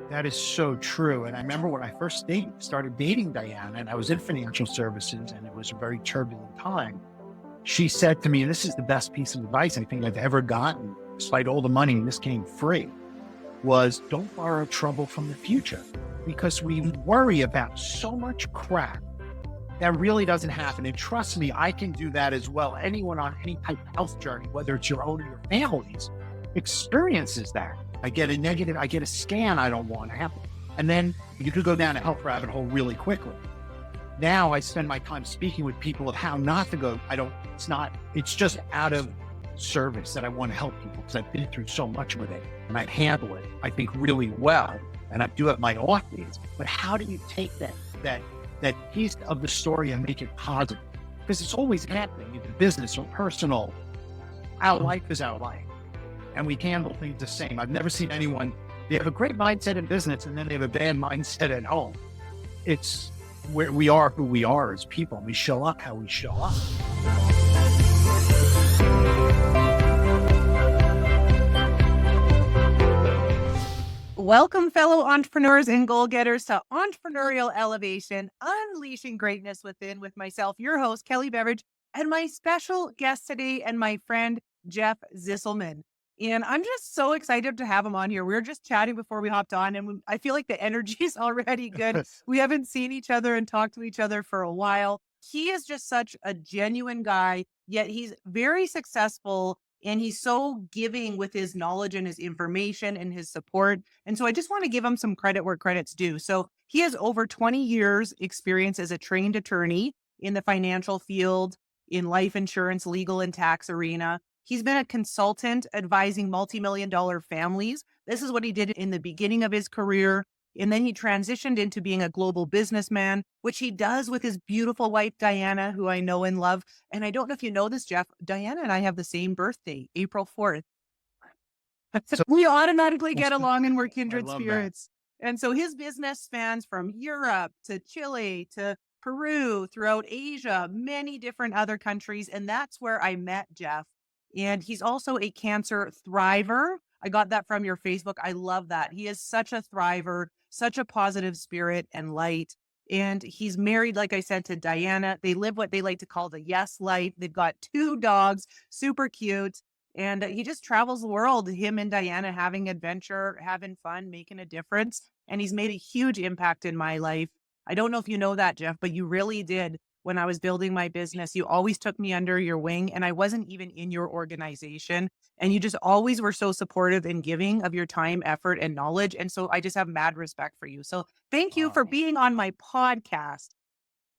That is so true. And I remember when I first started dating Diana, and I was in financial services, and it was a very turbulent time. She said to me, and this is the best piece of advice I think I've ever gotten, despite all the money, and this came free, was don't borrow trouble from the future, because we worry about so much crap that really doesn't happen. And trust me, I can do that as well. Anyone on any type of health journey, whether it's your own or your family's, experiences that. I get a scan I don't want to happen. And then you could go down a health rabbit hole really quickly. Now I spend my time speaking with people of how not to go. It's just out of service that I want to help people because I've been through so much with it and I handle it, I think, really well. And I do have my off days. But how do you take that piece of the story and make it positive? Because it's always happening, either business or personal. Our life is our life. And we handle things the same. I've never seen anyone, they have a great mindset in business and then they have a bad mindset at home. It's where we are who we are as people. We show up how we show up. Welcome, fellow entrepreneurs and goal-getters, to Entrepreneurial Elevation, Unleashing Greatness Within, with myself, your host, Kelly Beveridge, and my special guest today, and my friend, Jeff Zisselman. And I'm just so excited to have him on here. We were just chatting before we hopped on, and I feel like the energy is already good. We haven't seen each other and talked to each other for a while. He is just such a genuine guy, yet he's very successful, and he's so giving with his knowledge and his information and his support. And so I just want to give him some credit where credit's due. So he has over 20 years experience as a trained attorney in the financial field, in life insurance, legal and tax arena. He's been a consultant advising multi-million-dollar families. This is what he did in the beginning of his career. And then he transitioned into being a global businessman, which he does with his beautiful wife, Diana, who I know and love. And I don't know if you know this, Jeff, Diana and I have the same birthday, April 4th. So we automatically get along and we're kindred spirits. That. And so his business spans from Europe to Chile to Peru, throughout Asia, many different other countries. And that's where I met Jeff. And he's also a cancer thriver. I got that from your Facebook. I love that. He is such a thriver, such a positive spirit and light. And he's married, like I said, to Diana. They live what they like to call the yes life. They've got 2 dogs, super cute. And he just travels the world, him and Diana, having adventure, having fun, making a difference. And he's made a huge impact in my life. I don't know if you know that, Jeff, but you really did. When I was building my business, you always took me under your wing, and I wasn't even in your organization. And you just always were so supportive and giving of your time, effort, and knowledge. And so I just have mad respect for you. So thank you for being on my podcast.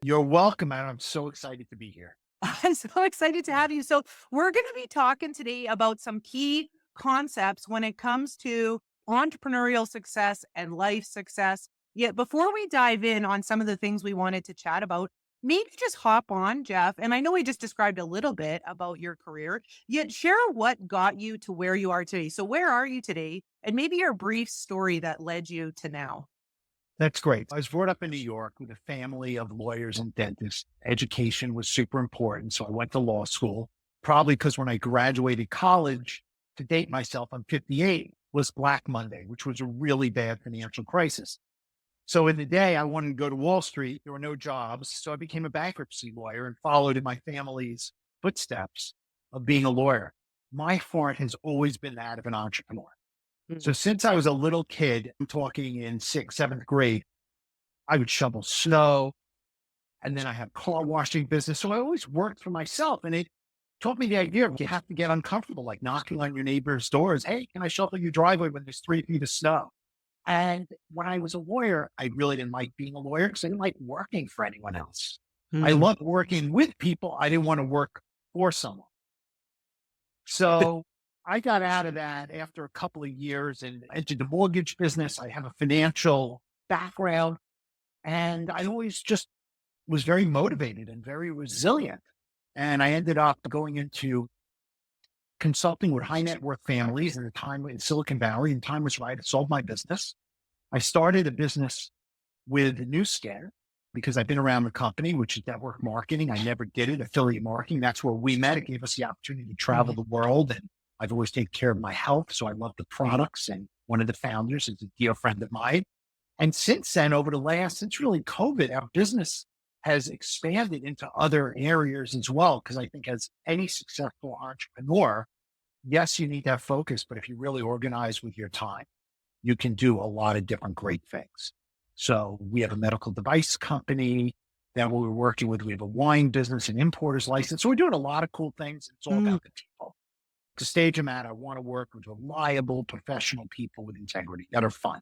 You're welcome, and I'm so excited to be here. I'm so excited to have you. So we're going to be talking today about some key concepts when it comes to entrepreneurial success and life success. Yet before we dive in on some of the things we wanted to chat about, maybe just hop on, Jeff. And I know we just described a little bit about your career, yet share what got you to where you are today. So where are you today? And maybe your brief story that led you to now. That's great. I was brought up in New York with a family of lawyers and dentists. Education was super important. So I went to law school, probably because when I graduated college, to date myself, I'm 58, was Black Monday, which was a really bad financial crisis. So in the day, I wanted to go to Wall Street. There were no jobs. So I became a bankruptcy lawyer and followed in my family's footsteps of being a lawyer. My heart has always been that of an entrepreneur. Mm-hmm. So since I was a little kid, I'm talking in 6th, 7th grade, I would shovel snow. And then I had car washing business. So I always worked for myself. And it taught me the idea of you have to get uncomfortable, like knocking on your neighbor's doors. Hey, can I shovel your driveway when there's 3 feet of snow? And when I was a lawyer, I really didn't like being a lawyer because I didn't like working for anyone else. Mm-hmm. I loved working with people. I didn't want to work for someone. So I got out of that after a couple of years and entered the mortgage business. I have a financial background and I always just was very motivated and very resilient. And I ended up going into consulting with high net worth families in the time in Silicon Valley, and time was right. I sold my business. I started a business with Nu Skin because I've been around the company, which is network marketing. I never did it, affiliate marketing. That's where we met. It gave us the opportunity to travel the world. And I've always taken care of my health. So I love the products and One of the founders is a dear friend of mine. And since then, since really COVID, our business has expanded into other areas as well. Cause I think as any successful entrepreneur, yes, you need to have focus, but if you really organize with your time, you can do a lot of different great things. So we have a medical device company that we're working with. We have a wine business, an importer's license. So we're doing a lot of cool things. It's all Mm. about the people. The stage I'm at, I want to work with reliable, professional people with integrity that are fun.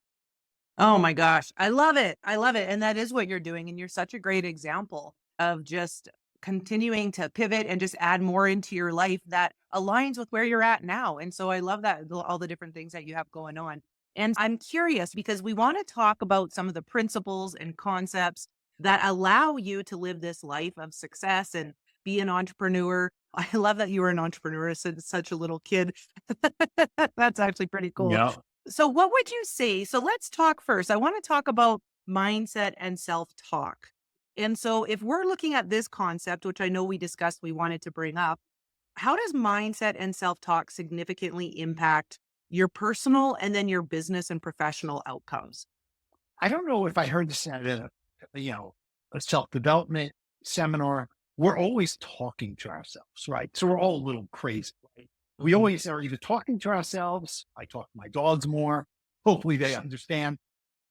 Oh my gosh. I love it. I love it. And that is what you're doing. And you're such a great example of just continuing to pivot and just add more into your life that aligns with where you're at now. And so I love that all the different things that you have going on. And I'm curious because we want to talk about some of the principles and concepts that allow you to live this life of success and be an entrepreneur. I love that you were an entrepreneur since such a little kid. That's actually pretty cool. Yeah. So what would you say? So let's talk first. I want to talk about mindset and self-talk. And so if we're looking at this concept, which I know we discussed, we wanted to bring up, how does mindset and self-talk significantly impact your personal and then your business and professional outcomes? I don't know if I heard this at a self-development seminar. We're always talking to ourselves, right? So we're all a little crazy, right? We Mhm. always are either talking to ourselves. I talk to my dogs more. Hopefully they understand.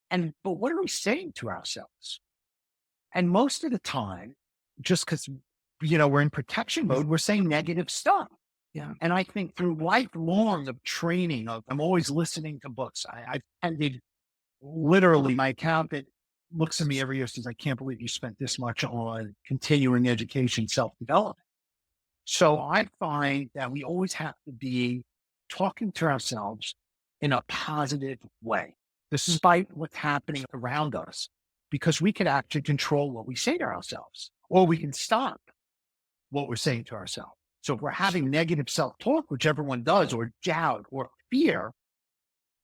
But what are we saying to ourselves? And most of the time, just because, we're in protection mode, we're saying negative stuff. Yeah. And I think through lifelong of training, I'm always listening to books. I've attended literally my accountant looks at me every year and says, I can't believe you spent this much on continuing education, self-development. So I find that we always have to be talking to ourselves in a positive way, Mm. despite what's happening around us, because we can actually control what we say to ourselves, or we can stop what we're saying to ourselves. So if we're having negative self-talk, which everyone does, or doubt or fear,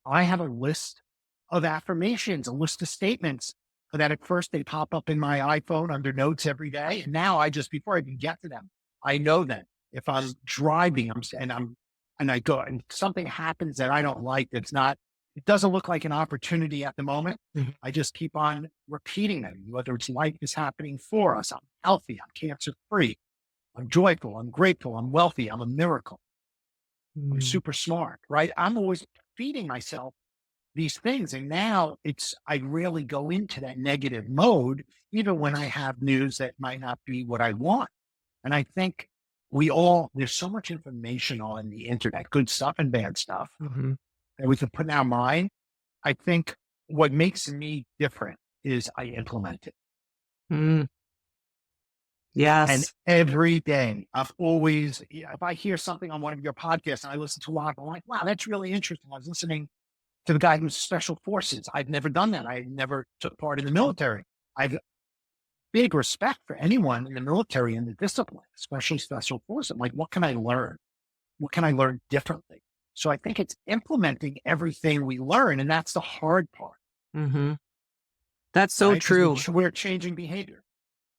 I have a list of affirmations, a list of statements that at first they pop up in my iPhone under notes every day. And now before I even get to them, I know that if I'm driving and I go and something happens that I don't like, it doesn't look like an opportunity at the moment. Mhm. I just keep on repeating them, whether it's life is happening for us. I'm healthy. I'm cancer free. I'm joyful. I'm grateful. I'm wealthy. I'm a miracle. I'm Mm. super smart, right? I'm always feeding myself these things. And now I rarely go into that negative mode, even when I have news that might not be what I want. And I think there's so much information on the internet, good stuff and bad stuff Mhm. that we can put in our mind. I think what makes me different is I implement it. Mm. And Yes. every day, if I hear something on one of your podcasts and I listen to a lot, I'm like, wow, that's really interesting. I was listening to the guy who's special forces. I've never done that. I never took part in the military. I've big respect for anyone in the military and the discipline, especially special forces. I'm like, what can I learn? What can I learn differently? So I think it's implementing everything we learn. And that's the hard part, Mhm. That's so right? Because true. we're changing behavior.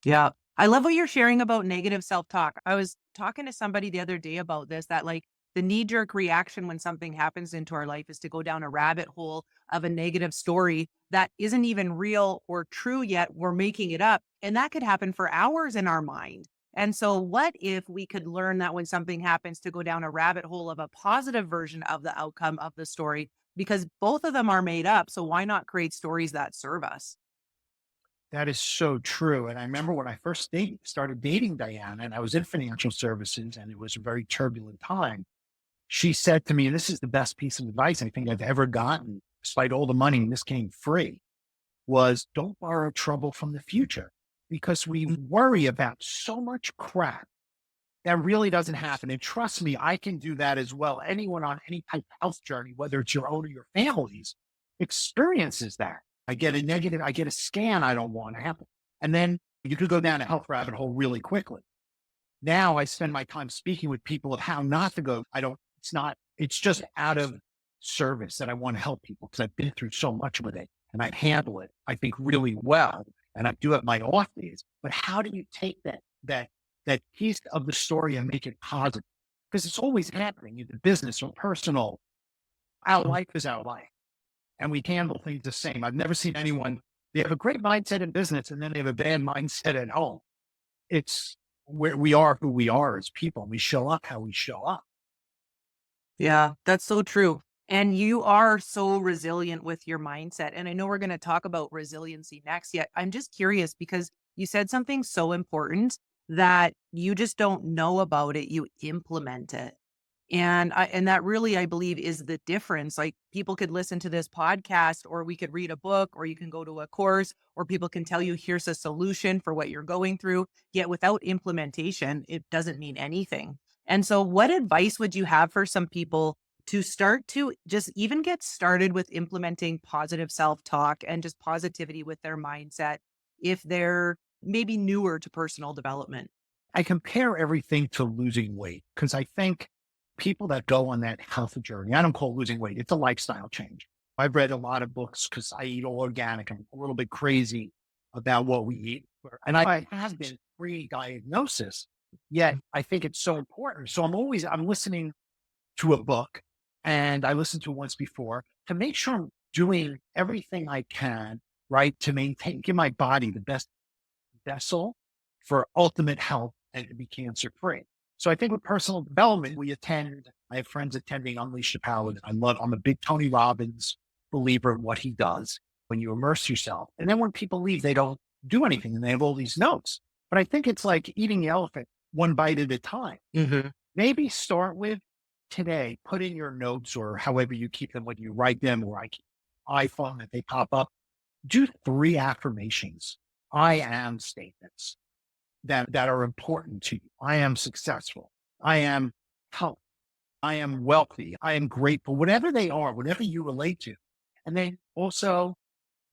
Yeah. I love what you're sharing about negative self-talk. I was talking to somebody the other day about this, that like the knee-jerk reaction when something happens into our life is to go down a rabbit hole of a negative story that isn't even real or true yet. We're making it up. And that could happen for hours in our mind. And so what if we could learn that when something happens to go down a rabbit hole of a positive version of the outcome of the story? Because both of them are made up. So why not create stories that serve us? That is so true. And I remember when I started dating Diana, and I was in financial services, and it was a very turbulent time. She said to me, and this is the best piece of advice I think I've ever gotten, despite all the money, and this came free, was don't borrow trouble from the future because we worry about so much crap that really doesn't happen. And trust me, I can do that as well. Anyone on any type of health journey, whether it's your own or your family's, experiences that. I get a scan I don't want to happen. And then you could go down a health rabbit hole really quickly. Now I spend my time speaking with people of how not to go. It's just out of service that I want to help people because I've been through so much with it and I handle it, I think, really well. And I do have my off days. But how do you take that piece of the story and make it positive? Because it's always happening, either business or personal. Our life is our life. and we handle things the same. I've never seen anyone, they have a great mindset in business and then they have a bad mindset at home. It's where we are who we are as people. We show up how we show up. Yeah, that's so true. And you are so resilient with your mindset. And I know we're going to talk about resiliency next. Yet I'm just curious because you said something so important that you just don't know about it, you implement it. And that really, I believe, is the difference. Like people could listen to this podcast, or we could read a book, or you can go to a course, or people can tell you here's a solution for what you're going through. Yet without implementation, it doesn't mean anything. And so, what advice would you have for some people to start to just even get started with implementing positive self talk and just positivity with their mindset if they're maybe newer to personal development? I compare everything to losing weight because I think people that go on that health journey, I don't call it losing weight, it's a lifestyle change. I've read a lot of books because I eat all organic. I'm a little bit crazy about what we eat. And I have been pre-diagnosis, yet I think it's so important. So I'm listening to a book and I listened to it once before to make sure I'm doing everything I can, right, to maintain, give my body the best vessel for ultimate health and to be cancer free. So I think with personal development, I have friends attending Unleash the Power. I'm a big Tony Robbins believer in what he does when you immerse yourself. And then when people leave, they don't do anything and they have all these notes. But I think it's like eating the elephant one bite at a time. Hmm. Maybe start with today, put in your notes or however you keep them, whether you write them or I keep iPhone that they pop up, do 3 affirmations. I am statements that are important to you. I am successful. I am healthy. I am wealthy. I am grateful, whatever they are, whatever you relate to. And then also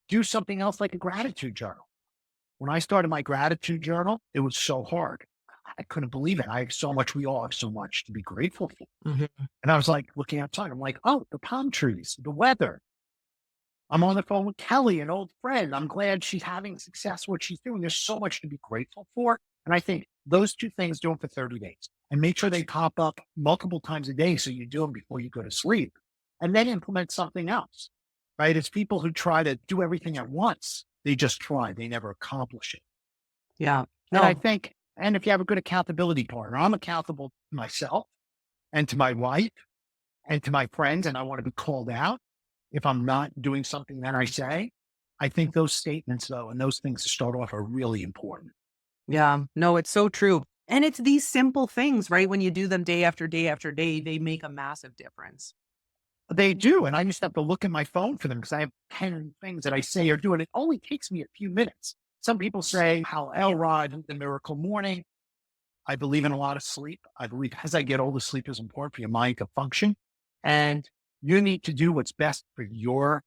do something else like a gratitude journal. When I started my gratitude journal, it was so hard. I couldn't believe it. I have so much, we all have so much to be grateful for. Hmm. And I was like looking outside, I'm like, oh, the palm trees, the weather. I'm on the phone with Kelly, an old friend. I'm glad she's having success, what she's doing. There's so much to be grateful for. And I think those 2 things, do them for 30 days and make sure they pop up multiple times a day. So you do them before you go to sleep and then implement something else, right? It's people who try to do everything at once. They just try, they never accomplish it. Yeah. And I No. think, and if you have a good accountability partner, I'm accountable to myself and to my wife and to my friends, and I want to be called out if I'm not doing something that I say. I think those statements, though, and those things to start off are really important. Yeah. No, it's so true. And it's these simple things, right? When you do them day after day after day, they make a massive difference. They do. And I just have to look at my phone for them because I have 10 things that I say or do. And it only takes me a few minutes. Some people say, Hal Elrod, the miracle morning. I believe in a lot of sleep. I believe as I get older, sleep is important for your mind to function. And you need to do what's best for your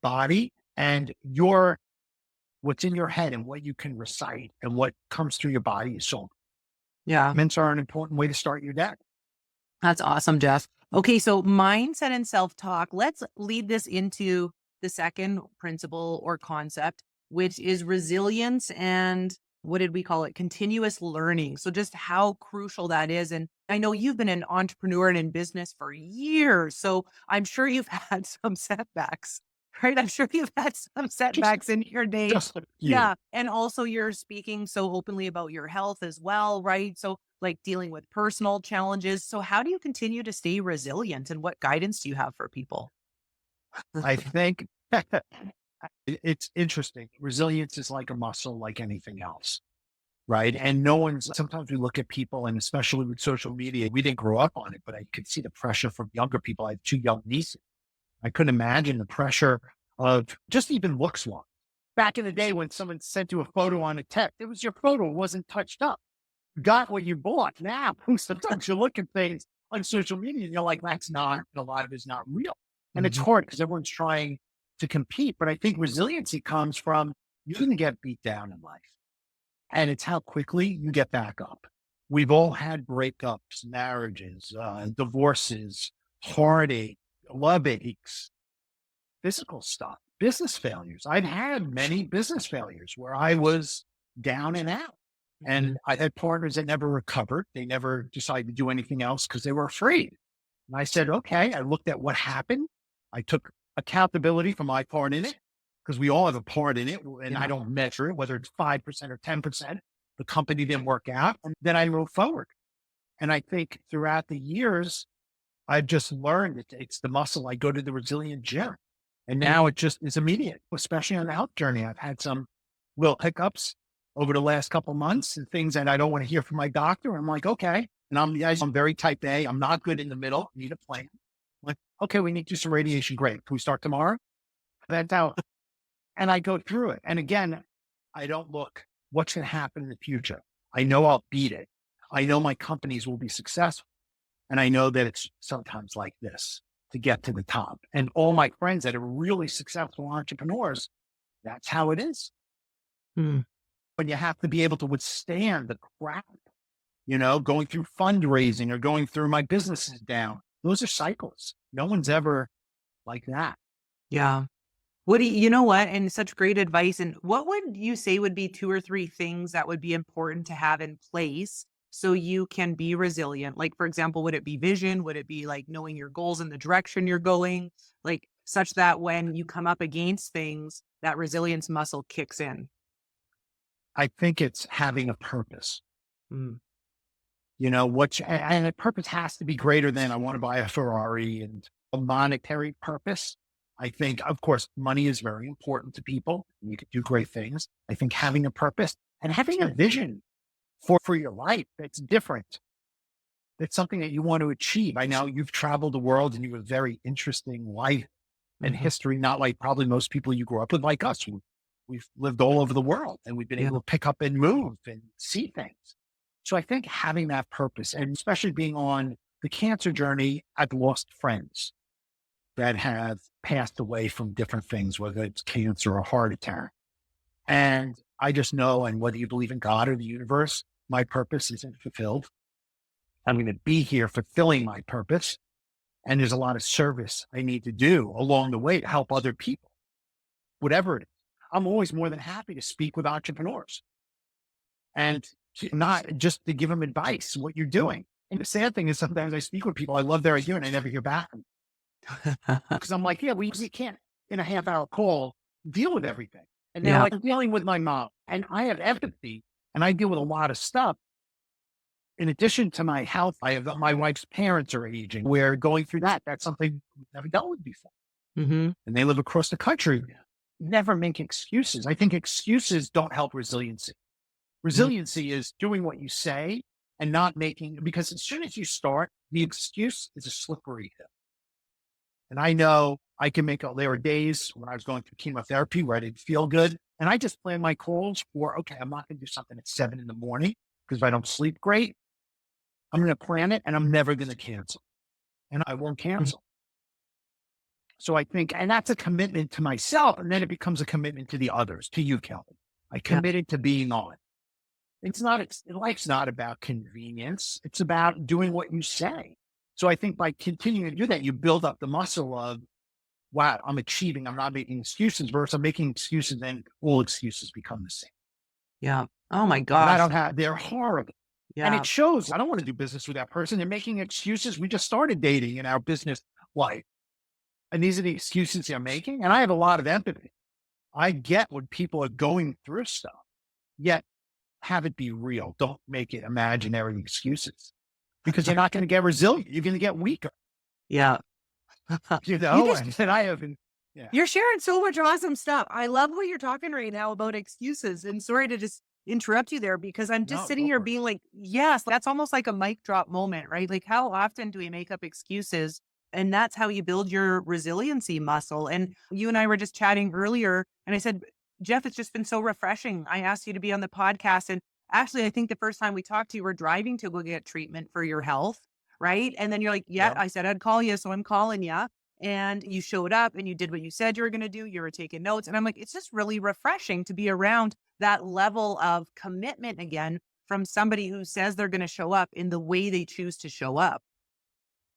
body and what's in your head and what you can recite and what comes through your body is so Yeah. mints are an important way to start your day. That's awesome, Jeff. Okay, so mindset and self talk. Let's lead this into the second principle or concept, which is resilience and what did we call it? Continuous learning. So, just how crucial that is. And I know you've been an entrepreneur and in business for years. So, I'm sure you've had some setbacks, right? I'm sure you've had some Just setbacks in your day. just like you. Yeah. And also, you're speaking so openly about your health as well, right? So, like dealing with personal challenges. So, how do you continue to stay resilient and what guidance do you have for people? I think it's interesting. Resilience is like a muscle, like anything else. Right. And sometimes we look at people and especially with social media, we didn't grow up on it, but I could see the pressure from younger people. I have 2 young nieces. I couldn't imagine the pressure of just even looks wise. Back in the day when someone sent you a photo on a text, it was your photo, it wasn't touched up. You got what you bought. Now, sometimes you look at things on social media and you're like, a lot of it's not real. And it's Mhm. hard because everyone's trying to compete. But I think resiliency comes from you can get beat down in life and it's how quickly you get back up. We've all had breakups, marriages, divorces, heartache, love aches, physical stuff, business failures. I've had many business failures where I was down and out. And I had partners that never recovered. They never decided to do anything else because they were afraid. And I said, okay, I looked at what happened. I took accountability for my part in it, because we all have a part in it, and I Yeah. don't measure it, whether it's 5% or 10%. The company didn't work out, and then I move forward. And I think throughout the years, I've just learned it's the muscle. I go to the resilient gym, and now it just is immediate, especially on the health journey. I've had some little hiccups over the last couple months and things that I don't want to hear from my doctor. I'm like, okay. And I'm very type A. I'm not good in the middle. I need a plan. Like, okay, we need to do some radiation. Great. Can we start tomorrow? That's how, and I go through it. And again, I don't look what's going to happen in the future. I know I'll beat it. I know my companies will be successful. And I know that it's sometimes like this to get to the top. And all my friends that are really successful entrepreneurs, that's how it is. Mm. But you have to be able to withstand the crap, going through fundraising or going through my business is down. Those are cycles. No one's ever like that. Yeah. What do you know what? And such great advice. And what would you say would be 2 or 3 things that would be important to have in place so you can be resilient? Like, for example, would it be vision? Would it be like knowing your goals and the direction you're going? Like, such that when you come up against things, that resilience muscle kicks in. I think it's having a purpose. Mm. And a purpose has to be greater than I want to buy a Ferrari and a monetary purpose. I think, of course, money is very important to people. You can do great things. I think having a purpose and having a vision for your life that's different. It's something that you want to achieve. I know you've traveled the world and you have a very interesting life and Mhm. history, not like probably most people you grew up with, like us. We've lived all over the world and we've been Yeah. able to pick up and move and see things. So I think having that purpose, and especially being on the cancer journey, I've lost friends that have passed away from different things, whether it's cancer or heart attack. And I just know, and whether you believe in God or the universe, my purpose isn't fulfilled. I'm going to be here fulfilling my purpose. And there's a lot of service I need to do along the way to help other people, whatever it is. I'm always more than happy to speak with entrepreneurs and not just to give them advice, what you're doing. And the sad thing is sometimes I speak with people, I love their idea and I never hear back from them because I'm like, yeah, we can't in a half hour call deal with everything. And they're Yeah. like, I'm dealing with my mom and I have empathy and I deal with a lot of stuff. In addition to my health, I have my wife's parents are aging. We're going through that. That's something we've never dealt with before. Hmm. And they live across the country. Never make excuses. I think excuses don't help resiliency. Resiliency is doing what you say and not making, because as soon as you start, the excuse is a slippery hill. And I know I can make, there were days when I was going through chemotherapy where I didn't feel good. And I just planned my calls for, okay, I'm not going to do something at 7 in the morning because if I don't sleep great, I'm going to plan it and I'm never going to cancel and I won't cancel. So I think, and that's a commitment to myself. And then it becomes a commitment to the others, to you, Kelvin. I Yeah. committed to being on. Life's not about convenience. It's about doing what you say. So I think by continuing to do that, you build up the muscle of, wow, I'm achieving. I'm not making excuses versus I'm making excuses and all excuses become the same. Yeah. Oh my And I gosh. don't have, they're horrible. And Yeah. it shows. I don't want to do business with that person. They're making excuses. We just started dating in our business life. And these are the excuses they're making. And I have a lot of empathy. I get when people are going through stuff, yet have it be real. Don't make it imaginary excuses because you're not going to get resilient. You're going to get weaker, Yeah. You just and I haven't, yeah, You're sharing so much awesome stuff. I love what you're talking right now about excuses. And sorry to just interrupt you there because I'm just no, sitting go here for it. being like, yes, that's almost like a mic drop moment, right? Like, how often do we make up excuses? And that's how you build your resiliency muscle. And you and I were just chatting earlier, and I said, Jeff, it's just been so refreshing. I asked you to be on the podcast. And actually, I think the first time we talked to you, we're driving to go get treatment for your health, right? And then you're like, yeah, Yeah. I said I'd call you. So I'm calling you, and you showed up and you did what you said you were going to do. You were taking notes. And I'm like, it's just really refreshing to be around that level of commitment again from somebody who says they're going to show up in the way they choose to show up.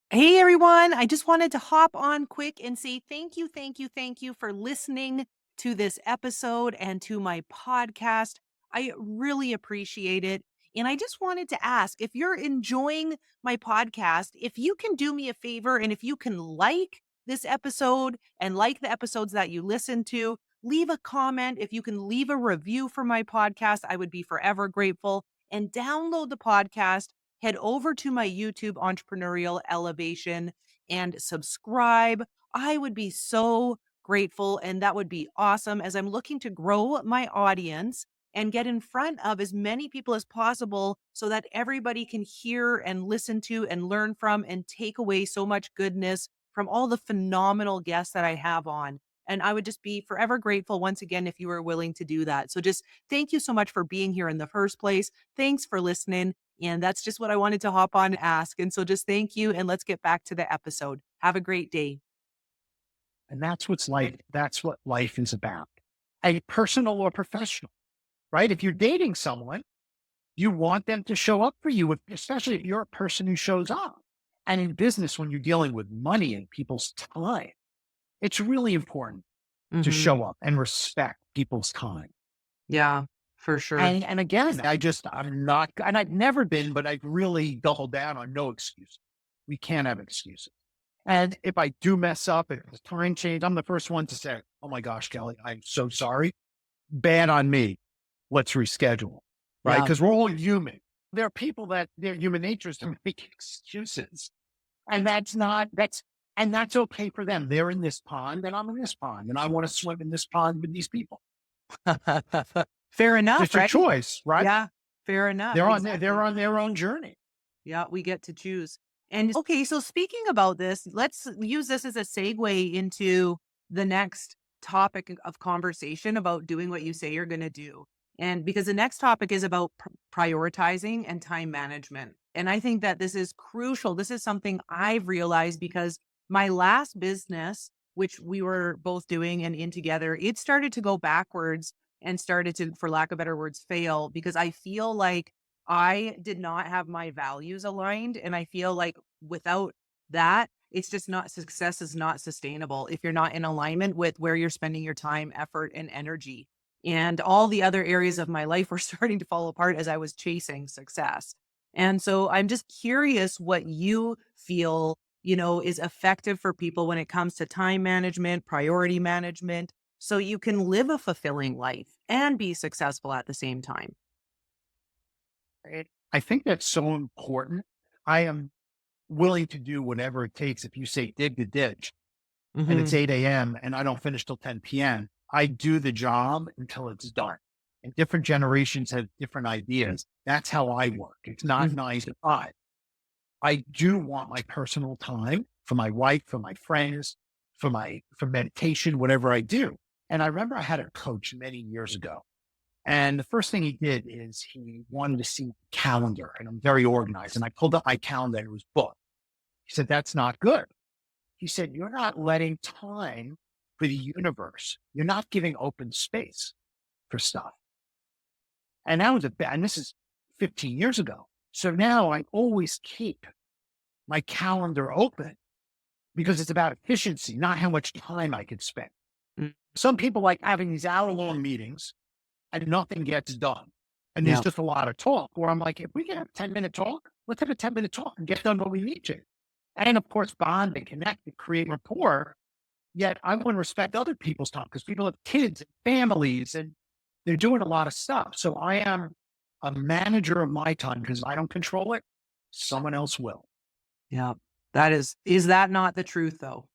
Hey, everyone. I just wanted to hop on quick and say thank you, thank you, thank you for listening to this episode and to my podcast. I really appreciate it. And I just wanted to ask if you're enjoying my podcast, if you can do me a favor and if you can like this episode and like the episodes that you listen to. Leave a comment. If you can leave a review for my podcast, I would be forever grateful. And download the podcast. Head over to my YouTube, Entrepreneurial Elevation, and subscribe. I would be so grateful, and that would be awesome as I'm looking to grow my audience and get in front of as many people as possible so that everybody can hear and listen to and learn from and take away so much goodness from all the phenomenal guests that I have on. And I would just be forever grateful once again if you were willing to do that. So just thank you so much for being here in the first place. Thanks for listening. And that's just what I wanted to hop on and ask. And so just thank you. And let's get back to the episode. Have a great day. And that's what life is about. A personal or professional, right? If you're dating someone, you want them to show up for you, especially if you're a person who shows up. And in business, when you're dealing with money and people's time, it's really important to Mhm. show up and respect people's time. Yeah, for sure. And again, I'm not, and I've never been, but I've really doubled down on no excuse. We can't have excuses. And if I do mess up, if the time change, I'm the first one to say, "Oh my gosh, Kelly, I'm so sorry. Bad on me. Let's reschedule." Right? Yeah. Because we're all human. There are people that their human nature is to make excuses. And that's okay for them. They're in this pond and I'm in this pond. And I want to swim in this pond with these people. Fair enough, It's your right? choice, right? Yeah, fair enough. They're Exactly. on their own journey. Yeah, we get to choose. And okay, so speaking about this, let's use this as a segue into the next topic of conversation about doing what you say you're going to do. And because the next topic is about prioritizing and time management. And I think that this is crucial. This is something I've realized because my last business, which we were both doing and in together, it started to go backwards and started to, for lack of better words, fail because I feel like I did not have my values aligned. And I feel like without that, it's just not success is not sustainable if you're not in alignment with where you're spending your time, effort, and energy. And all the other areas of my life were starting to fall apart as I was chasing success. And so I'm just curious what you feel, is effective for people when it comes to time management, priority management, so you can live a fulfilling life and be successful at the same time. Right? I think that's so important. I am willing to do whatever it takes. If you say dig the ditch and it's Mhm. 8 a.m. and I don't finish till 10 p.m., I do the job until it's done. And different generations have different ideas. That's how I work. It's not Mhm. 9 to 5. I do want my personal time for my wife, for my friends, for meditation, whatever I do. And I remember I had a coach many years ago. And the first thing he did is he wanted to see the calendar, and I'm very organized. And I pulled up my calendar and it was booked. He said, "That's not good." He said, "You're not letting time for the universe. You're not giving open space for stuff." And that was and this is 15 years ago. So now I always keep my calendar open because it's about efficiency, not how much time I could spend. Mm. Some people like having these hour-long meetings and nothing gets done. And there's Yeah. just a lot of talk where I'm like, if we can have a 10-minute talk, let's have a 10-minute talk and get done what we need to. And of course, bond and connect and create rapport. Yet I want to respect other people's time because people have kids and families and they're doing a lot of stuff. So I am a manager of my time because I don't control it. Someone else will. Yeah. Is that not the truth though?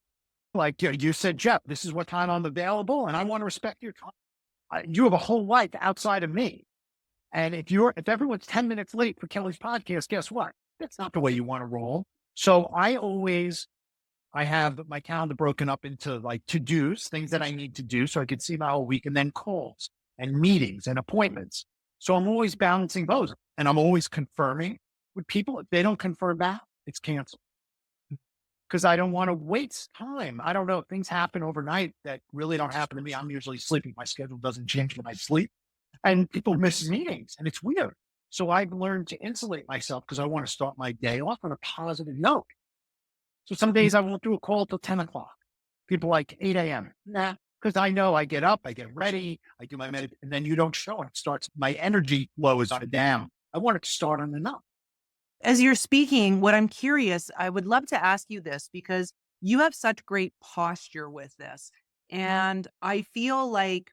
Like you said, "Jeff, this is what time I'm available and I want to respect your time." You have a whole life outside of me. And if everyone's 10 minutes late for Kelly's podcast, guess what? That's not the way you want to roll. So I have my calendar broken up into like to-dos, things that I need to do so I can see my whole week, and then calls and meetings and appointments. So I'm always balancing those and I'm always confirming with people. If they don't confirm back, it's canceled because I don't want to waste time. I don't know. Things happen overnight that really don't happen to me. I'm usually sleeping. My schedule doesn't change when I sleep, and people miss meetings and it's weird. So I've learned to insulate myself because I want to start my day off on a positive note. So some days I won't do a call till 10 o'clock. People like 8 a.m. Nah, because I know I get up, I get ready, I do my meditation, and then you don't show it. It starts, my energy flow is on a down. I want it to start on an up. As you're speaking, what I'm curious, I would love to ask you this because you have such great posture with this. And I feel like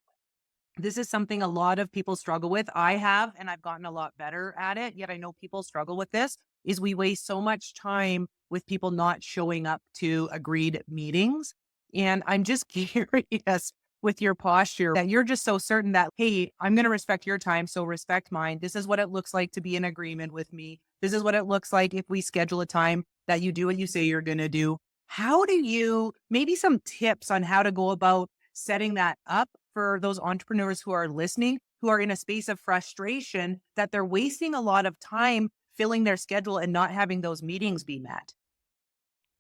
this is something a lot of people struggle with. I have, and I've gotten a lot better at it. Yet I know people struggle with this is we waste so much time with people not showing up to agreed meetings. And I'm just curious with your posture that you're just so certain that, hey, I'm going to respect your time. So respect mine. This is what it looks like to be in agreement with me. This is what it looks like if we schedule a time that you do what you say you're going to do. How do you, maybe some tips on how to go about setting that up for those entrepreneurs who are listening, who are in a space of frustration that they're wasting a lot of time filling their schedule and not having those meetings be met?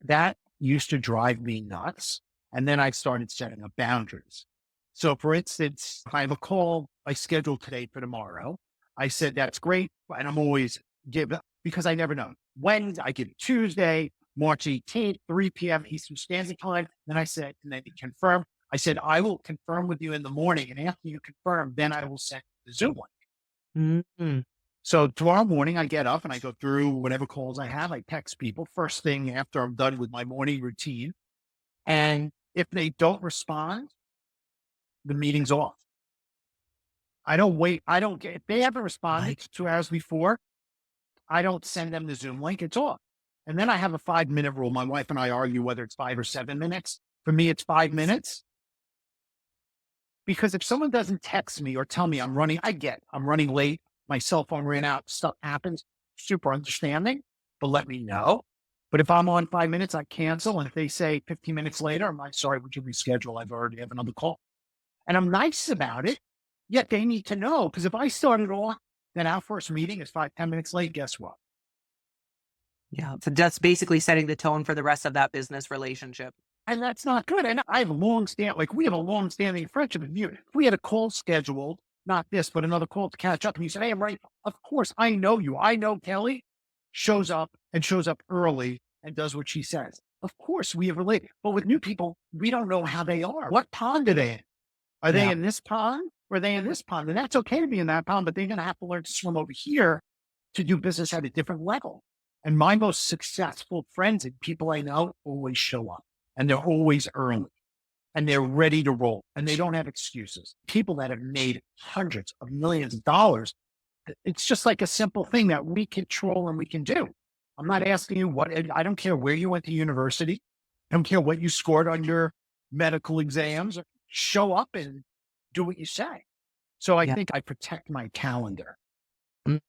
That used to drive me nuts. And then I started setting up boundaries. So for instance, if I have a call I scheduled today for tomorrow, I said, that's great. And I'm always because I never know when I give it Tuesday, March 18th, 3 p.m. Eastern Standard Time. Then I said, and then he confirmed. I said, I will confirm with you in the morning. And after you confirm, then I will send the Zoom link. Mm-hmm. So tomorrow morning, I get up and I go through whatever calls I have. I text people first thing after I'm done with my morning routine. And if they don't respond, the meeting's off. I don't wait. I don't get, if they haven't responded 2 hours before, I don't send them the Zoom link. It's off. And then I have a 5-minute rule. My wife and I argue whether it's 5 or 7 minutes. For me, it's 5 minutes. Because if someone doesn't text me or tell me I'm running late, my cell phone ran out, stuff happens, super understanding, but let me know. But if I'm on 5 minutes, I cancel. And if they say 15 minutes later, I'm like, sorry, would you reschedule? I've already have another call. And I'm nice about it. Yet they need to know. Because if I started off, then our first meeting is 5-10 minutes late, guess what? Yeah. So that's basically setting the tone for the rest of that business relationship. And that's not good. And I have we have a long standing friendship with you. If we had a call scheduled, not this, but another call to catch up, and you said, hey, I'm right. Of course, I know you. I know Kelly shows up early and does what she says. Of course, we have related. But with new people, we don't know how they are. What pond are they in? Are they in this pond or are they in this pond? And that's okay to be in that pond, but they're going to have to learn to swim over here to do business at a different level. And my most successful friends and people I know always show up. And they're always early and they're ready to roll and they don't have excuses. People that have made hundreds of millions of dollars, it's just like a simple thing that we control and we can do. I'm not asking you I don't care where you went to university. I don't care what you scored on your medical exams. Show up and do what you say. So I think I protect my calendar. Mm.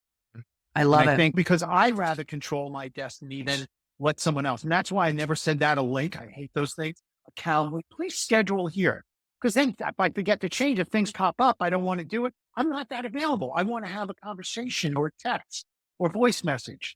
I love I it. think because I'd rather control my destiny than let someone else. And that's why I never send out a link. I hate those things. A calendar, please schedule here. Because then if I forget to change, if things pop up, I don't want to do it. I'm not that available. I want to have a conversation or text or voice message.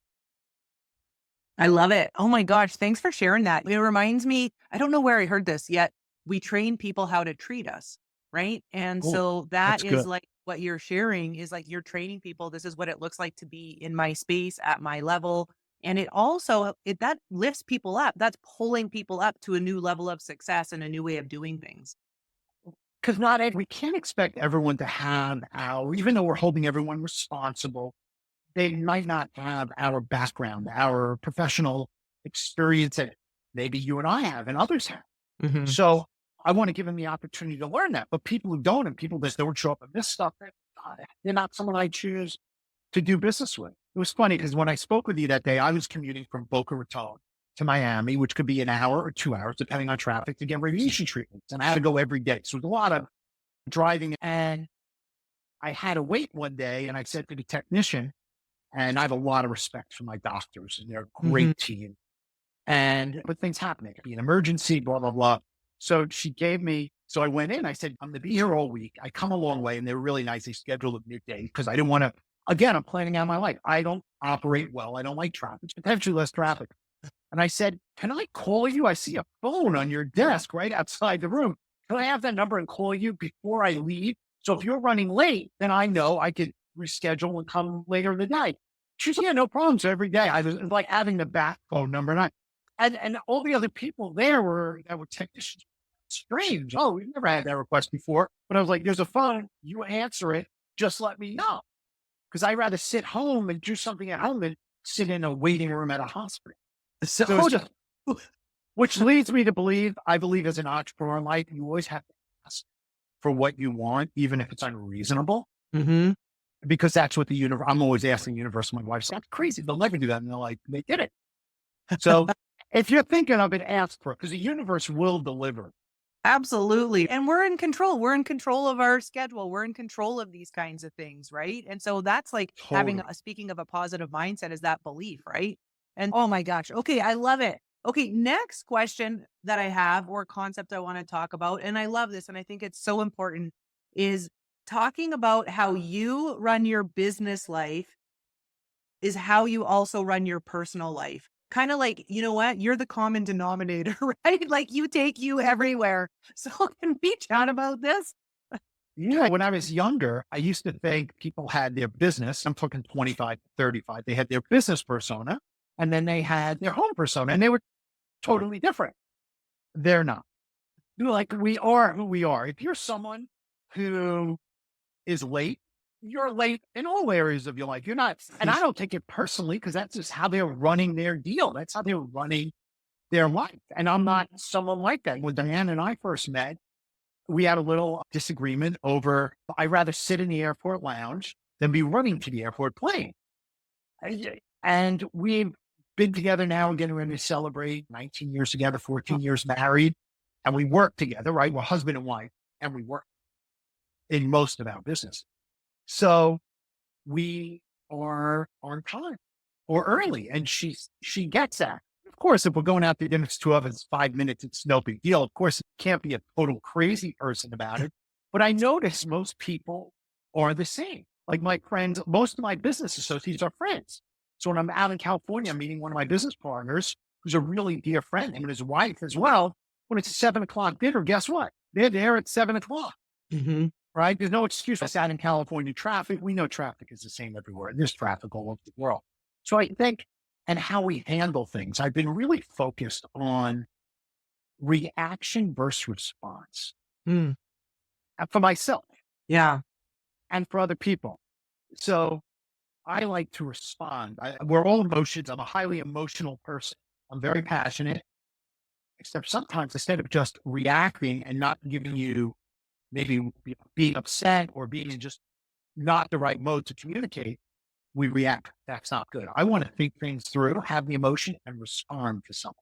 I love it. Oh my gosh. Thanks for sharing that. It reminds me, I don't know where I heard this yet. We train people how to treat us. Right. And Cool. so That's that is good. like what you're sharing is like you're training people. This is what it looks like to be in my space at my level. And it also, that lifts people up. That's pulling people up to a new level of success and a new way of doing things. Because we can't expect everyone to have even though we're holding everyone responsible, they might not have our background, our professional experience that maybe you and I have and others have. Mhm. So I want to give them the opportunity to learn that. But people who don't and people that don't show up in this stuff, they're not someone I choose to do business with. It was funny because when I spoke with you that day, I was commuting from Boca Raton to Miami, which could be an hour or 2 hours, depending on traffic, to get radiation treatments. And I had to go every day. So it was a lot of driving. And I had to wait one day and I said to the technician, and I have a lot of respect for my doctors and they're a great team. But things happen. It could be an emergency, blah, blah, blah. So so I went in, I said, I'm going to be here all week. I come a long way and they were really nice. They scheduled at midday because I didn't want to, again, I'm planning out my life. I don't operate well. I don't like traffic. It's potentially less traffic. And I said, can I call you? I see a phone on your desk right outside the room. Can I have that number and call you before I leave? So if you're running late, then I know I could reschedule and come later in the day. She said, yeah, no problem. So every day I was like having the back phone number. And all the other people there were technicians. Strange. Oh, we've never had that request before. But I was like, there's a phone. You answer it. Just let me know. Because I'd rather sit home and do something at home than sit in a waiting room at a hospital. So it's just, which leads me to believe, I believe as an entrepreneur in life, you always have to ask for what you want, even if it's unreasonable, Hmm. because that's what the universe, I'm always asking the universe, my wife's that's crazy. They'll never do that. And they're like, they did it. So if you're thinking of it, ask for it because the universe will deliver. Absolutely. And we're in control. We're in control of our schedule. We're in control of these kinds of things, right? And so that's like having Totally. speaking of a positive mindset is that belief, right? And oh my gosh. Okay, I love it. Okay, next question that I have or concept I want to talk about, and I love this and I think it's so important, is talking about how you run your business life is how you also run your personal life. Kind of like, you know what? You're the common denominator, right? Like you take you everywhere. So can we chat about this? Yeah. When I was younger, I used to think people had their business. I'm talking 25 to 35. They had their business persona and then they had their home persona and they were totally different. They're not. Like we are who we are. If you're someone who is late, you're late in all areas of your life. You're not, and I don't take it personally because that's just how they're running their deal. That's how they're running their life. And I'm not someone like that. When Diane and I first met, we had a little disagreement over I'd rather sit in the airport lounge than be running to the airport plane. And we've been together now. We're getting ready to celebrate 19 years together, 14 years married, and we work together, right? We're husband and wife, and we work in most of our business. So we are on time or early. And she gets that. Of course, if we're going out to dinner, it's 2 of us, 5 minutes, it's no big deal. Of course, it can't be a total crazy person about it. But I notice most people are the same. Like my friends, most of my business associates are friends. So when I'm out in California, I'm meeting one of my business partners who's a really dear friend, him and his wife as well. When it's a 7 o'clock dinner, guess what? They're there at 7 o'clock. Hmm. Right? There's no excuse. I sat in California traffic. We know traffic is the same everywhere. There's traffic all over the world. So I think, and how we handle things, I've been really focused on reaction versus response Mm, for myself yeah. and for other people. So I like to respond. We're all emotions. I'm a highly emotional person. I'm very passionate, except sometimes instead of just reacting and not giving you maybe being upset or being in just not the right mode to communicate, we react. That's not good. I want to think things through, have the emotion and respond to someone.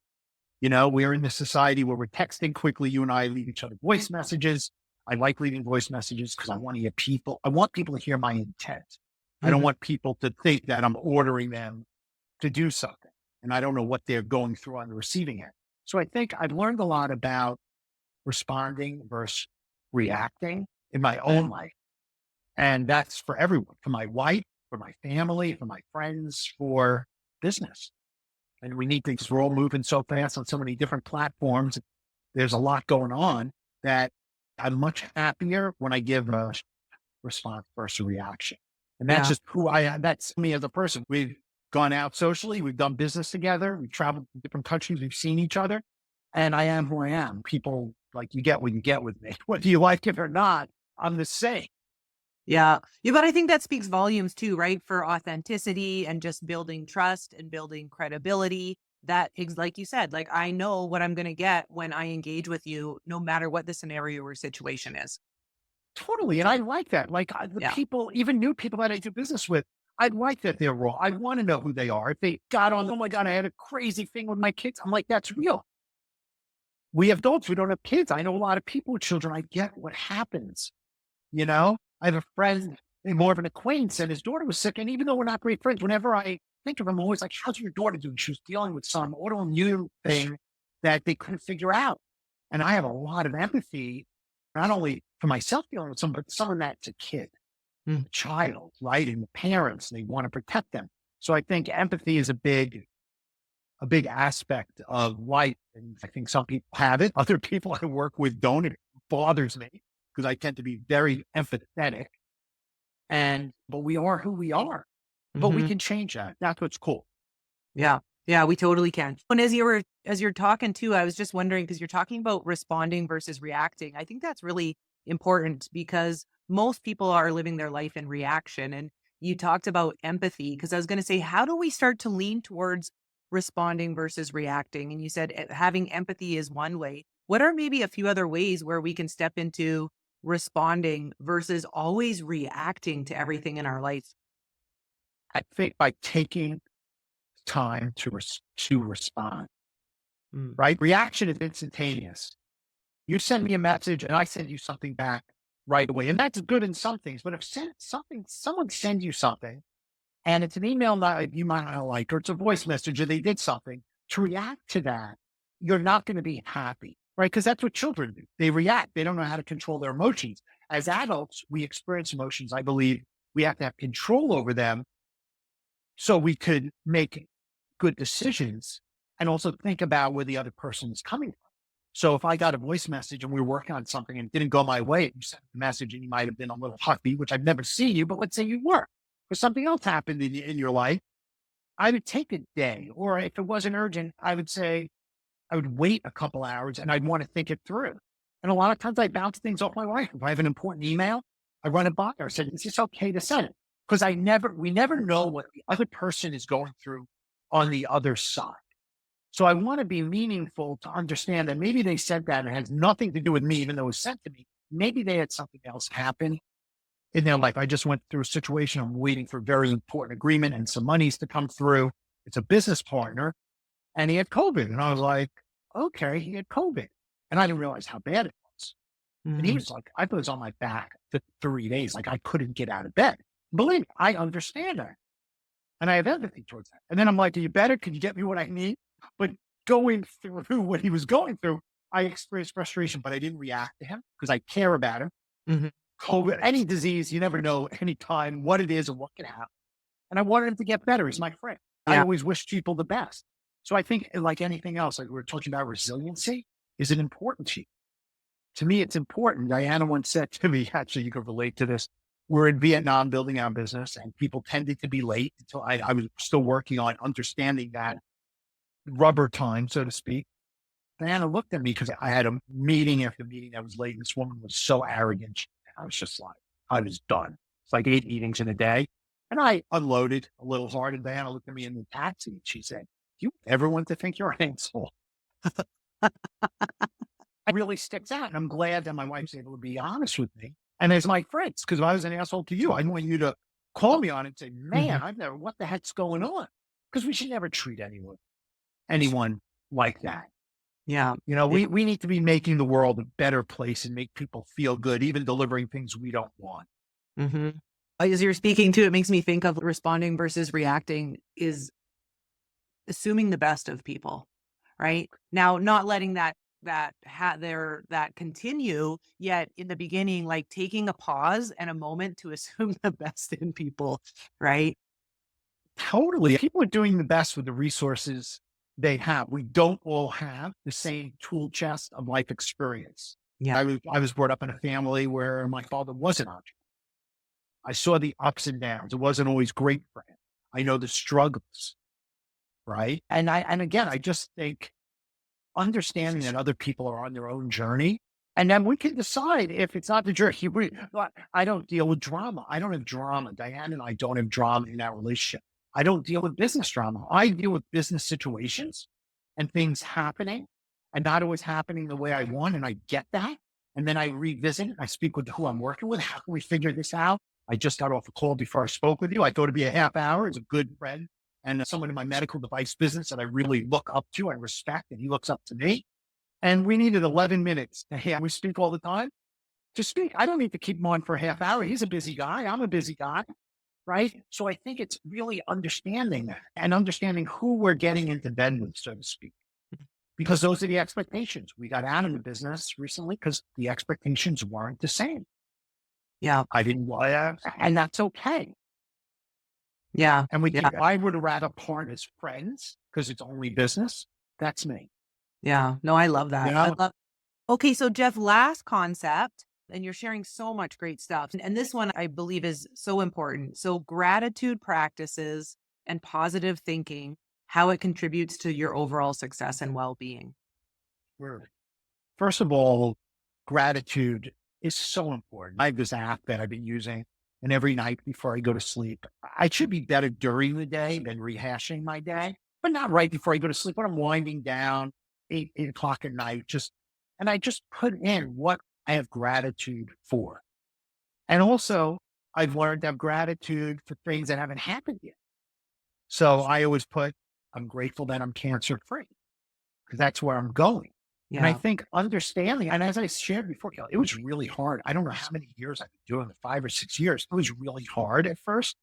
We're in this society where we're texting quickly. You and I leave each other voice messages. I like leaving voice messages because I want people to hear my intent. I don't Hmm. want people to think that I'm ordering them to do something and I don't know what they're going through on the receiving end. So I think I've learned a lot about responding versus reacting in my own life. And that's for everyone, for my wife, for my family, for my friends, for business. And we need things. We're all moving so fast on so many different platforms. There's a lot going on that I'm much happier when I give a response versus a reaction. And that's Yeah. just who I am. That's me as a person. We've gone out socially. We've done business together. We've traveled to different countries. We've seen each other. And I am who I am. People like, you get what you get with me. Whether you like it or not, I'm the same. Yeah. Yeah. But I think that speaks volumes too, right? For authenticity and just building trust and building credibility. That is, like you said, like I know what I'm going to get when I engage with you, no matter what the scenario or situation is. Totally. And I like that. Like the Yeah. people, even new people that I do business with, I like that they're raw. I want to know who they are. If they got on, oh my God, I had a crazy thing with my kids. I'm like, that's real. We have adults, we don't have kids. I know a lot of people with children. I get what happens. I have a friend, more of an acquaintance, and his daughter was sick. And even though we're not great friends, whenever I think of him, I'm always like, how's your daughter doing? She was dealing with some autoimmune thing that they couldn't figure out. And I have a lot of empathy, not only for myself dealing with someone, but someone that's a kid, Mm. a child, right? And the parents, they want to protect them. So I think empathy is a big aspect of life. And I think some people have it. Other people I work with don't. It bothers me because I tend to be very empathetic. But we are who we are. But we Hmm. can change that. That's what's cool. Yeah. Yeah, we totally can. And as you're talking too, I was just wondering because you're talking about responding versus reacting. I think that's really important because most people are living their life in reaction. And you talked about empathy because I was going to say, how do we start to lean towards responding versus reacting. And you said having empathy is one way. What are maybe a few other ways where we can step into responding versus always reacting to everything in our life? I think by taking time to respond, Mm. right? Reaction is instantaneous. You send me a message and I send you something back right away. And that's good in some things. But if someone sends you something and it's an email that you might not like, or it's a voice message, or they did something, to react to that, you're not going to be happy, right? Because that's what children do. They react. They don't know how to control their emotions. As adults, we experience emotions. I believe we have to have control over them so we could make good decisions and also think about where the other person is coming from. So if I got a voice message and we were working on something and it didn't go my way, you sent a message and you might have been a little huffy, which I've never seen you, but let's say you were, or something else happened in your life, I would take a day, or if it wasn't urgent, I would say I would wait a couple hours and I'd want to think it through. And a lot of times I bounce things off my wife. If I have an important email, I run it by her. I said, is this okay to send it? Because we never know what the other person is going through on the other side. So I want to be meaningful to understand that maybe they said that and it has nothing to do with me, even though it was sent to me. Maybe they had something else happen in their life. I just went through a situation. I'm waiting for a very important agreement and some monies to come through. It's a business partner and he had COVID. And I was like, okay, he had COVID. And I didn't realize how bad it was. And he Mm. was like, I was on my back for 3 days. Like I couldn't get out of bed. Believe me, I understand that. And I have empathy towards that. And then I'm like, are you better? Can you get me what I need? But going through what he was going through, I experienced frustration, but I didn't react to him because I care about him. Mhm. COVID, any disease, you never know any time what it is or what can happen. And I wanted him to get better. He's my friend. I Yeah. always wish people the best. So I think like anything else, like we were talking about resiliency, is it important to you? To me, it's important. Diana once said to me, actually, you could relate to this. We're in Vietnam building our business and people tended to be late until I was still working on understanding that rubber time, so to speak. Diana looked at me because I had a meeting after meeting that was late. And this woman was so arrogant. I was just like, I was done. It's like 8 meetings in a day. And I unloaded a little hard. And Diana looked at me in the taxi and she said, you everyone to think you're an asshole. It really sticks out. And I'm glad that my wife's able to be honest with me. And as my friends, because if I was an asshole to you, I want you to call me on it and say, man, Mhm. I've never, what the heck's going on? Because we should never treat anyone like that. Yeah. You know, Yeah. we need to be making the world a better place and make people feel good, even delivering things we don't want. Hmm. As you're speaking to, it makes me think of responding versus reacting is assuming the best of people, right? Now, not letting that continue yet in the beginning, like taking a pause and a moment to assume the best in people, right? Totally. People are doing the best with the resources they have. We don't all have the same tool chest of life experience. Yeah. I was brought up in a family where my father was an entrepreneur. I saw the ups and downs. It wasn't always great for him. I know the struggles, right? And again, I just think understanding that other people are on their own journey. And then we can decide if it's not the journey. I don't deal with drama. I don't have drama. Diane and I don't have drama in that relationship. I don't deal with business drama. I deal with business situations and things happening and not always happening the way I want. And I get that. And then I revisit it. I speak with who I'm working with. How can we figure this out? I just got off a call before I spoke with you. I thought it'd be a half hour. It's a good friend and someone in my medical device business that I really look up to and respect, and he looks up to me. And we needed 11 minutes. Yeah, we speak all the time to speak. I don't need to keep him on for a half hour. He's a busy guy. I'm a busy guy. Right. So I think it's really understanding that and understanding who we're getting into bed with, so to speak, because those are the expectations. We got out of the business recently because the expectations weren't the same. Yeah. I didn't, and that's okay. Yeah. And we Yeah. keep, I would rather part as friends because it's only business. That's me. Yeah. No, I love You that. I know, love. Okay, so Jeff, last concept, and you're sharing so much great stuff. And this one I believe is so important. So gratitude practices and positive thinking, how it contributes to your overall success and well-being. we're, first of all, gratitude is so important. I have this app that I've been using, and every night before I go to sleep, I should be better during the day than rehashing my day. but not right before I go to sleep. When I'm winding down, 8 o'clock at night, and I just put in what I have gratitude for. And also, I've learned to have gratitude for things that haven't happened yet. So I always put, I'm grateful that I'm cancer free because that's where I'm going. And I Yeah. think understanding, and as I shared before, Kelly, it was really hard. I don't know how many years I've been doing it, 5 or 6 years. It was really hard at first.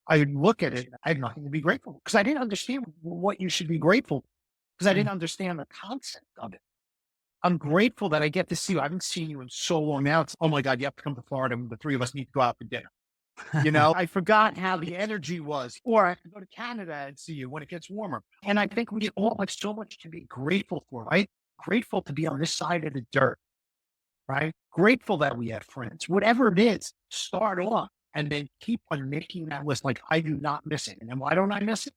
I would look at it, I had nothing to be grateful because I didn't understand what you should be grateful because I Mm. didn't understand the concept of it. I'm grateful that I get to see you. I haven't seen you in so long now. It's, oh my God, you have to come to Florida. The three of us need to go out for dinner. I forgot how the energy was. Or I have to go to Canada and see you when it gets warmer. And I think we all have so much to be grateful for, right? Grateful to be on this side of the dirt, right? Grateful that we have friends. Whatever it is, start off and then keep on making that list. Like I do not miss it. And then why don't I miss it?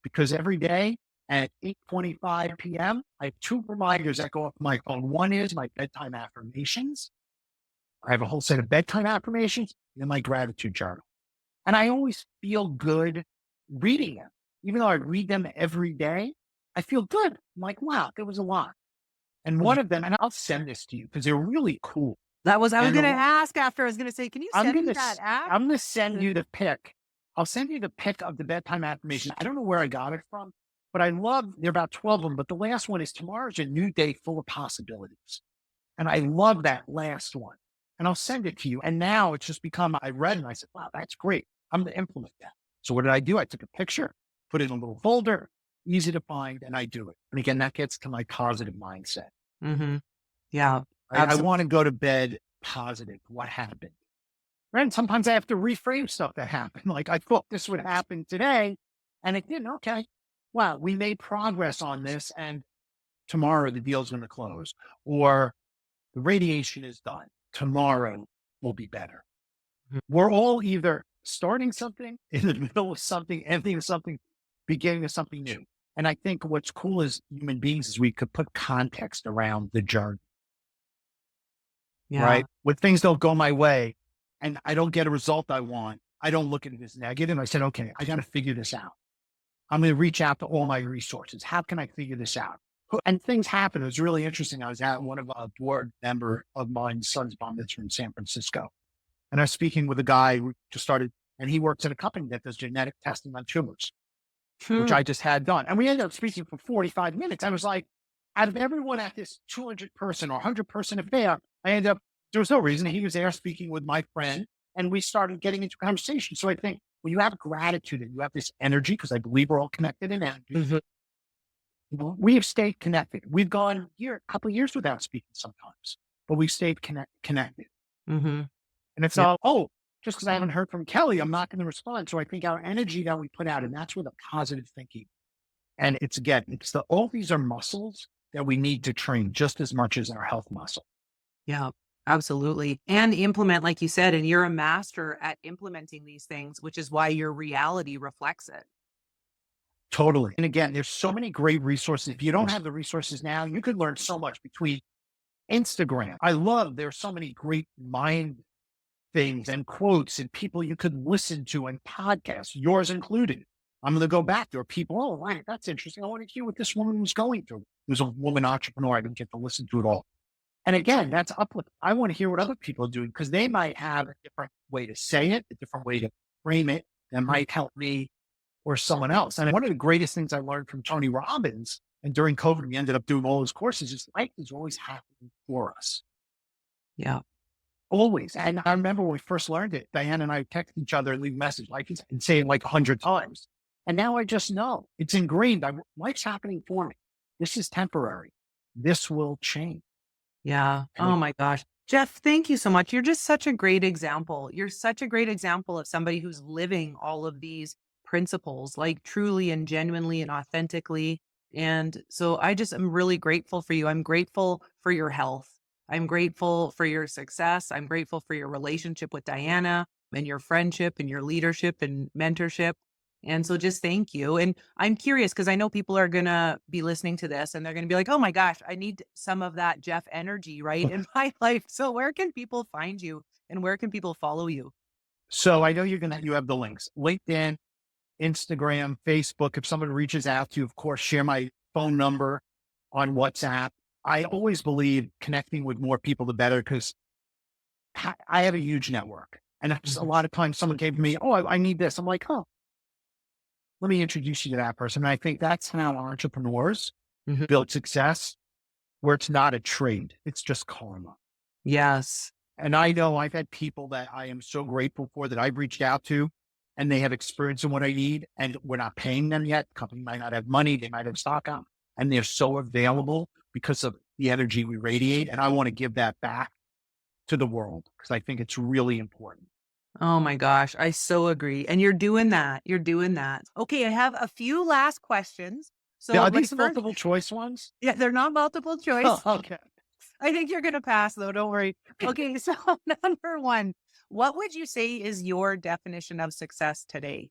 Because every day at 8:25 p.m., I have two reminders that go off my phone. One is my bedtime affirmations. I have a whole set of bedtime affirmations and my gratitude journal. And I always feel good reading them. Even though I read them every day, I feel good. I'm like, wow, there was a lot. And one of them, and I'll send this to you because they're really cool. I was And gonna ask after. I was gonna say, can you I'm send me gonna that app? I'm gonna send you the pic. I'll send you the pic of the bedtime affirmation. I don't know where I got it from, but I love there are about 12 of them. But the last one is tomorrow's a new day full of possibilities. And I love that last one. And I'll send it to you. And now it's just become I read and I said, wow, that's great. I'm gonna implement that. So what did I do? I took a picture, put it in a little folder, easy to find, and I do it. And again, that gets to my positive mindset. Mm-hmm. Yeah, I absolutely. want to go to bed positive. What happened? Right. And sometimes I have to reframe stuff that happened. Like I thought this would happen today and it didn't. Okay. Wow. We made progress on this and tomorrow the deal's going to close or the radiation is done. Tomorrow will be better. We're all either starting something in the middle of something, ending something, beginning of something new. And I think what's cool as human beings is we could put context around the journey, Yeah. right? When things don't go my way and I don't get a result I want, I don't look at it as negative. I said, okay, I got to figure this out. I'm going to reach out to all my resources. How can I figure this out? And things happen. It was really interesting. I was at one of a board member of mine's son's bar mitzvah in San Francisco. And I was speaking with a guy who just started, and he works at a company that does genetic testing on tumors, which Hmm. I just had done. And we ended up speaking for 45 minutes. I was like, out of everyone at this 200 person or 100-person affair, I ended up, there was no reason. He was there speaking with my friend, and we started getting into conversation. So I think when you have gratitude and you have this energy, because I believe we're all connected in energy, Mhm. we have stayed connected. We've gone a couple of years without speaking sometimes, but we've stayed connected. Mhm. And it's Yeah. all, oh, just because I haven't heard from Kelly, I'm not going to respond. So I think our energy that we put out, and that's where the positive thinking. And it's again, all these are muscles that we need to train just as much as our health muscle. Yeah, absolutely. And implement, like you said, and you're a master at implementing these things, which is why your reality reflects it. Totally. And again, there's so many great resources. If you don't have the resources now, you could learn so much between Instagram. I love there's so many great mind things and quotes and people you could listen to and podcasts, yours included. I'm going to go back. There are people, oh, wow, that's interesting. I want to hear what this woman was going through. There's a woman entrepreneur. I didn't get to listen to it all. And again, that's uplift. I want to hear what other people are doing because they might have a different way to say it, a different way to frame it that might help me or someone else. And one of the greatest things I learned from Tony Robbins, and during COVID, we ended up doing all his courses, is life is always happening for us. Yeah. Always. And I remember when we first learned it, Diane and I text each other and leave a message like and say it like 100 times. And now I just know it's ingrained. Life's happening for me. This is temporary. This will change. Yeah. And Oh my gosh. Jeff, thank you so much. You're just such a great example. You're such a great example of somebody who's living all of these principles, like truly and genuinely and authentically. And so I just am really grateful for you. I'm grateful for your health. I'm grateful for your success. I'm grateful for your relationship with Diana and your friendship and your leadership and mentorship. And so just thank you. And I'm curious because I know people are going to be listening to this and they're going to be like, oh my gosh, I need some of that Jeff energy, right, in my life. So where can people find you and where can people follow you? so I know you have the links. LinkedIn, Instagram, Facebook. If someone reaches out to you, of course, share my phone number on WhatsApp. I always believe connecting with more people, the better, because I have a huge network. And it's a lot of times someone came to me, oh, I need this. I'm like, oh, let me introduce you to that person. And I think that's how entrepreneurs Mhm. build success, where it's not a trade. It's just karma. Yes. And I know I've had people that I am so grateful for that I've reached out to, and they have experience in what I need, and we're not paying them yet. The company might not have money. They might have stock on, and they're so available because of the energy we radiate. And I want to give that back to the world because I think it's really important. Oh my gosh, I so agree. And you're doing that. You're doing that. Okay, I have a few last questions. So Now, are my these first, multiple choice ones? yeah, they're not multiple choice. Oh, okay. I think you're gonna pass though, don't worry. Okay, so number one, what would you say is your definition of success today?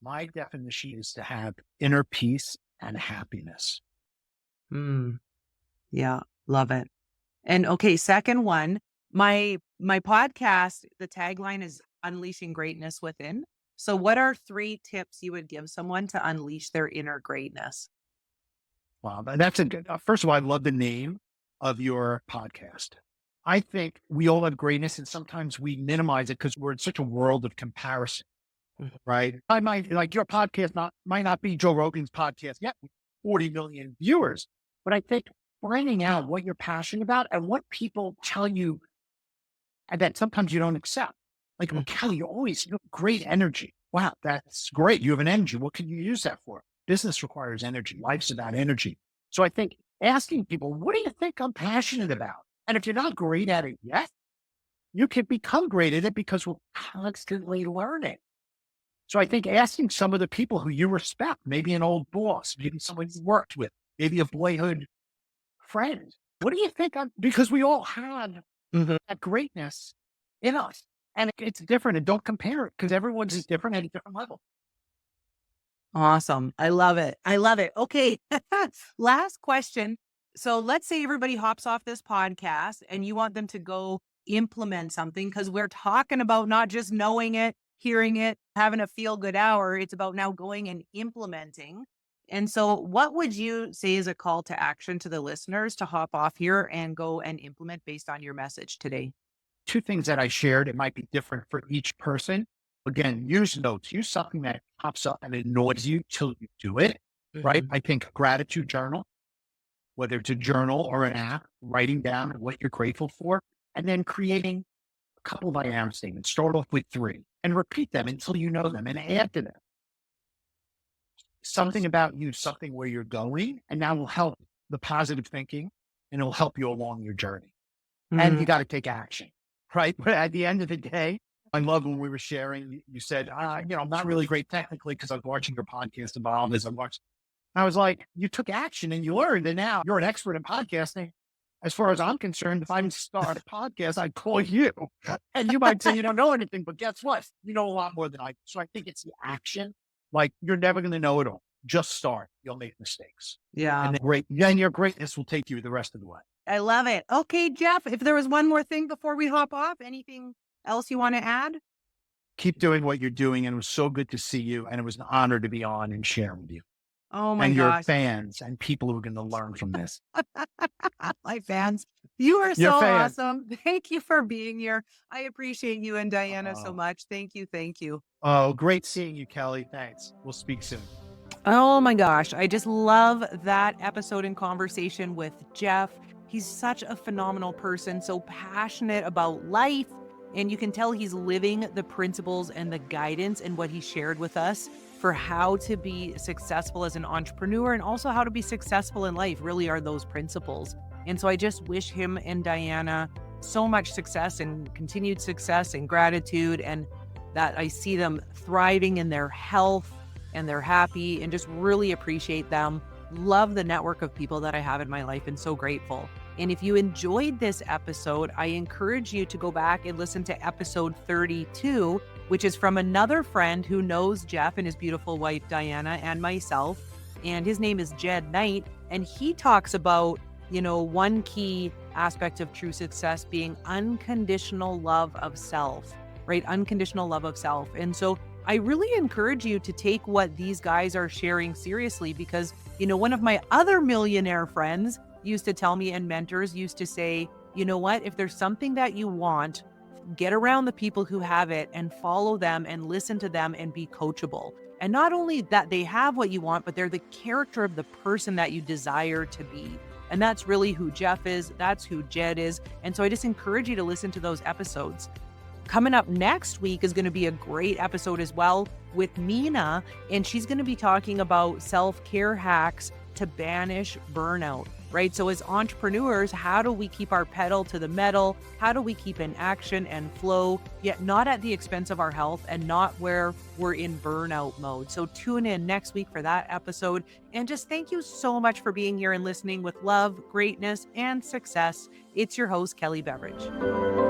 My definition is to have inner peace and happiness. Mm, yeah, love it. And okay, second one, my podcast, the tagline is unleashing greatness within. So what are three tips you would give someone to unleash their inner greatness? Wow, that's a good. First of all, I love the name of your podcast. I think we all have greatness, and sometimes we minimize it because we're in such a world of comparison, Mhm. right? I might like your podcast might not be Joe Rogan's podcast yet, with 40 million viewers, but I think finding out what you're passionate about and what people tell you and that sometimes you don't accept. Like, oh, Mm. Kelly, you have great energy. Wow, that's great. You have an energy. What can you use that for? Business requires energy. Life's about energy. So I think asking people, what do you think I'm passionate about? And if you're not great at it yet, you can become great at it because we're constantly learning. So I think asking some of the people who you respect, maybe an old boss, maybe someone you worked with, maybe a boyhood friend, what do you think I'm, because we all have Mhm. that greatness in us. And it's different. And don't compare it because everyone's is different at a different level. Awesome. I love it. I love it. Okay. Last question. So let's say everybody hops off this podcast and you want them to go implement something because we're talking about not just knowing it, hearing it, having a feel good hour. It's about now going and implementing. And so, what would you say is a call to action to the listeners to hop off here and go and implement based on your message today? Two things that I shared, it might be different for each person. Again, use notes, use something that pops up and annoys you till you do it, right? Mhm. I think gratitude journal, whether it's a journal or an app, writing down what you're grateful for, and then creating a couple of I am statements. Start off with three and repeat them until you know them and add to them. Something about you, something where you're going, and that will help the positive thinking and it'll help you along your journey. And you Mm. got to take action, right? But at the end of the day, I love when we were sharing, you said, I'm not really great technically because I was watching your podcast evolve as I watched. I was like, you took action and you learned, and now you're an expert in podcasting. As far as I'm concerned, if I start a podcast, I'd call you. And you might say you don't know anything, but guess what? You know a lot more than I do. So I think it's the action. Like you're never going to know it all. Just start. You'll make mistakes. Yeah. And then your greatness will take you the rest of the way. I love it. Okay, Jeff, if there was one more thing before we hop off, anything else you want to add? Keep doing what you're doing. And it was so good to see you. And it was an honor to be on and share with you Oh my and your gosh. fans and people who are going to learn from this. My fans, you are Your so fans. awesome. Thank you for being here. I appreciate you and Diana so Oh, much. Thank you. Thank you. oh, great seeing you, Kelly. Thanks. We'll speak soon. Oh my gosh. I just love that episode and conversation with Jeff. He's such a phenomenal person, so passionate about life. And you can tell he's living the principles and the guidance and what he shared with us for how to be successful as an entrepreneur and also how to be successful in life really are those principles. And so I just wish him and Diana so much success and continued success and gratitude, and that I see them thriving in their health and they're happy and just really appreciate them. Love the network of people that I have in my life and so grateful. And if you enjoyed this episode, I encourage you to go back and listen to episode 32, which is from another friend who knows Jeff and his beautiful wife, Diana, and myself. And his name is Jed Knight. And he talks about, one key aspect of true success being unconditional love of self, right? Unconditional love of self. And so I really encourage you to take what these guys are sharing seriously because, one of my other millionaire friends used to tell me, and mentors used to say, you know what, if there's something that you want, get around the people who have it and follow them and listen to them and be coachable. And not only that they have what you want, but they're the character of the person that you desire to be. And that's really who Jeff is. That's who Jed is. And so I just encourage you to listen to those episodes. Coming up next week is going to be a great episode as well with Mina, and she's going to be talking about self-care hacks to banish burnout, right? So as entrepreneurs, how do we keep our pedal to the metal? How do we keep in action and flow, yet not at the expense of our health and not where we're in burnout mode? So tune in next week for that episode. And just thank you so much for being here and listening with love, greatness, and success. It's your host, Kelly Beveridge.